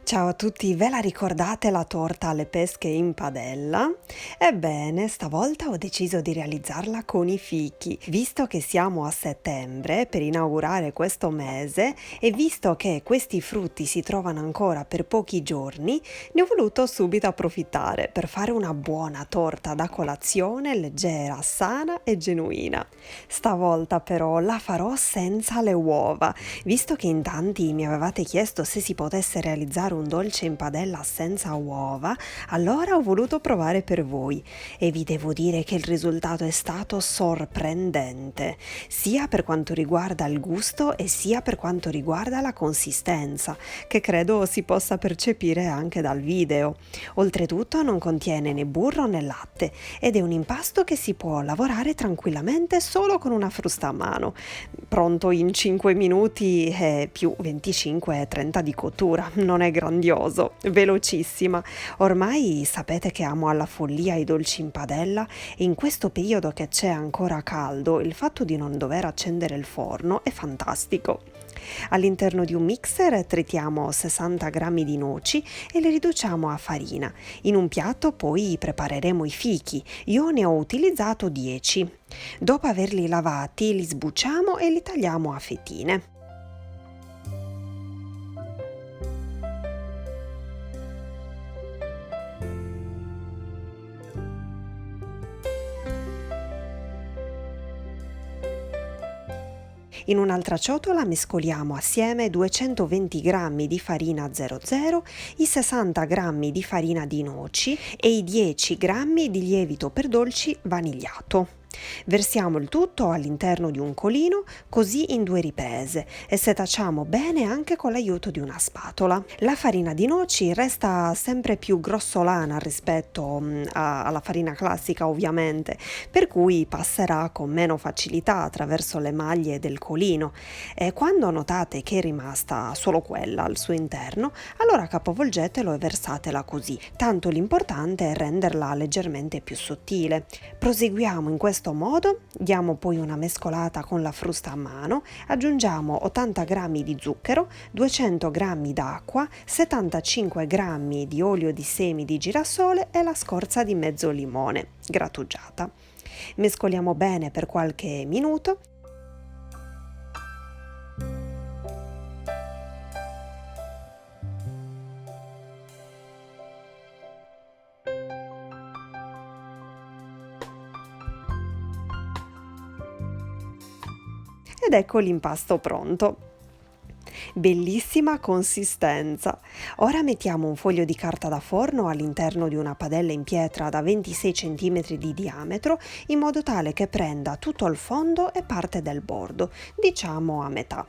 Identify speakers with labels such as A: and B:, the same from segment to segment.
A: Ciao a tutti, ve la ricordate la torta alle pesche in padella? Ebbene, stavolta ho deciso di realizzarla con i fichi. Visto che siamo a settembre per inaugurare questo mese e visto che questi frutti si trovano ancora per pochi giorni, ne ho voluto subito approfittare per fare una buona torta da colazione leggera, sana e genuina. Stavolta però la farò senza le uova, visto che in tanti mi avevate chiesto se si potesse realizzare un dolce in padella senza uova, allora ho voluto provare per voi e vi devo dire che il risultato è stato sorprendente, sia per quanto riguarda il gusto e sia per quanto riguarda la consistenza, che credo si possa percepire anche dal video. Oltretutto non contiene né burro né latte ed è un impasto che si può lavorare tranquillamente solo con una frusta a mano, pronto in 5 minuti e più 25-30 di cottura. Non è grandioso, velocissima. Ormai sapete che amo alla follia i dolci in padella e in questo periodo che c'è ancora caldo il fatto di non dover accendere il forno è fantastico. All'interno di un mixer tritiamo 60 g di noci e le riduciamo a farina. In un piatto poi prepareremo i fichi, io ne ho utilizzato 10. Dopo averli lavati li sbucciamo e li tagliamo a fettine. In un'altra ciotola mescoliamo assieme 220 g di farina 00, i 60 g di farina di noci e i 10 g di lievito per dolci vanigliato. Versiamo il tutto all'interno di un colino, così in 2 riprese, e setacciamo bene anche con l'aiuto di una spatola. La farina di noci resta sempre più grossolana rispetto alla farina classica, ovviamente, per cui passerà con meno facilità attraverso le maglie del colino. E quando notate che è rimasta solo quella al suo interno, allora capovolgetelo e versatela così. Tanto l'importante è renderla leggermente più sottile. Proseguiamo in questo modo, diamo poi una mescolata con la frusta a mano, aggiungiamo 80 g di zucchero, 200 g d'acqua, 75 g di olio di semi di girasole e la scorza di mezzo limone grattugiata. Mescoliamo bene per qualche minuto. Ed ecco l'impasto pronto. Bellissima consistenza. Ora mettiamo un foglio di carta da forno all'interno di una padella in pietra da 26 cm di diametro, in modo tale che prenda tutto il fondo e parte del bordo, diciamo a metà.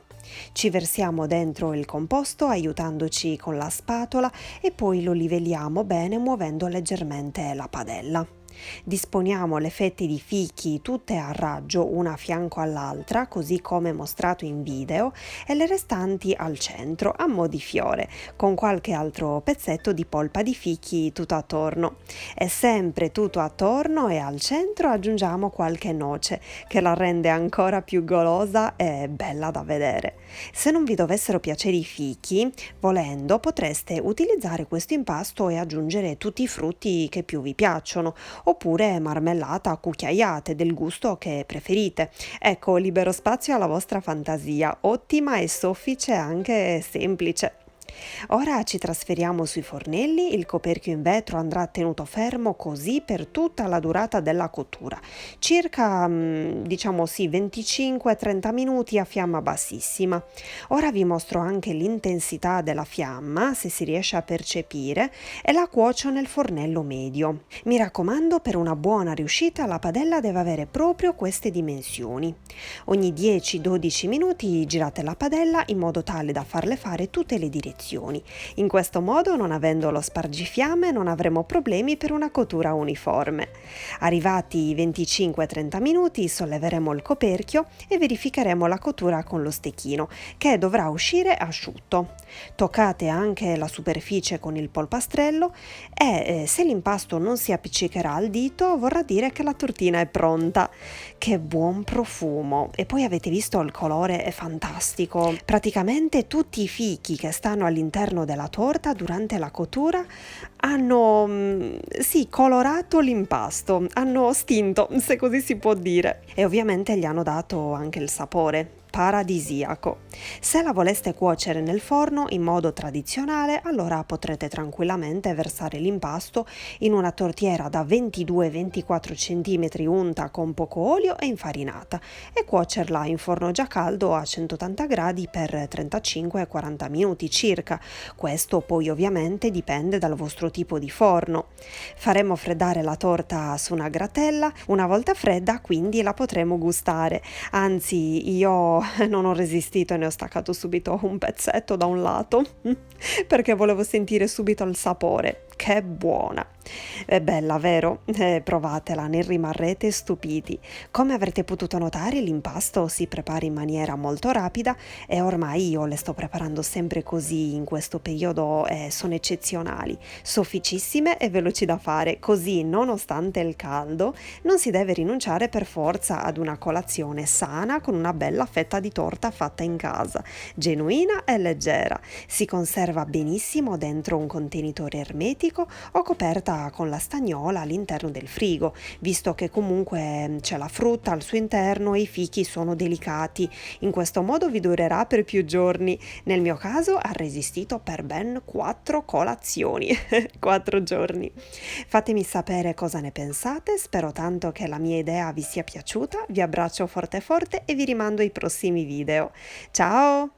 A: Ci versiamo dentro il composto aiutandoci con la spatola e poi lo livelliamo bene muovendo leggermente la padella. Disponiamo le fette di fichi tutte a raggio una a fianco all'altra, così come mostrato in video, e le restanti al centro a mo' di fiore, con qualche altro pezzetto di polpa di fichi tutto attorno. E sempre tutto attorno e al centro aggiungiamo qualche noce, che la rende ancora più golosa e bella da vedere. Se non vi dovessero piacere i fichi, volendo potreste utilizzare questo impasto e aggiungere tutti i frutti che più vi piacciono, oppure marmellata a cucchiaiate del gusto che preferite. Ecco, libero spazio alla vostra fantasia, ottima e soffice anche semplice. Ora ci trasferiamo sui fornelli, il coperchio in vetro andrà tenuto fermo così per tutta la durata della cottura, circa diciamo sì 25-30 minuti a fiamma bassissima. Ora vi mostro anche l'intensità della fiamma, se si riesce a percepire, e la cuocio nel fornello medio. Mi raccomando, per una buona riuscita la padella deve avere proprio queste dimensioni. Ogni 10-12 minuti girate la padella in modo tale da farle fare tutte le direzioni. In questo modo, non avendo lo spargifiamme, non avremo problemi per una cottura uniforme. Arrivati i 25-30 minuti, solleveremo il coperchio e verificheremo la cottura con lo stecchino, che dovrà uscire asciutto. Toccate anche la superficie con il polpastrello e se l'impasto non si appiccicherà al dito, vorrà dire che la tortina è pronta. Che buon profumo! E poi avete visto il colore è fantastico. Praticamente tutti i fichi che stanno all'interno della torta durante la cottura hanno, sì, colorato l'impasto, hanno stinto, se così si può dire, e ovviamente gli hanno dato anche il sapore paradisiaco. Se la voleste cuocere nel forno in modo tradizionale, allora potrete tranquillamente versare l'impasto in una tortiera da 22-24 cm unta con poco olio e infarinata e cuocerla in forno già caldo a 180 gradi per 35-40 minuti circa. Questo poi ovviamente dipende dal vostro tipo di forno. Faremo freddare la torta su una gratella, una volta fredda quindi la potremo gustare. Anzi, io non ho resistito e ne ho staccato subito un pezzetto da un lato perché volevo sentire subito il sapore. Che buona! È bella, vero? Provatela, ne rimarrete stupiti. Come avrete potuto notare, l'impasto si prepara in maniera molto rapida e ormai io le sto preparando sempre così in questo periodo e sono eccezionali, sofficissime e veloci da fare, così nonostante il caldo non si deve rinunciare per forza ad una colazione sana con una bella fetta di torta fatta in casa, genuina e leggera. Si conserva benissimo dentro un contenitore ermetico o coperta con la stagnola all'interno del frigo, visto che comunque c'è la frutta al suo interno e i fichi sono delicati. In questo modo vi durerà per più giorni. Nel mio caso ha resistito per ben 4 colazioni, 4 giorni. Fatemi sapere cosa ne pensate, spero tanto che la mia idea vi sia piaciuta, vi abbraccio forte forte e vi rimando ai prossimi video. Ciao!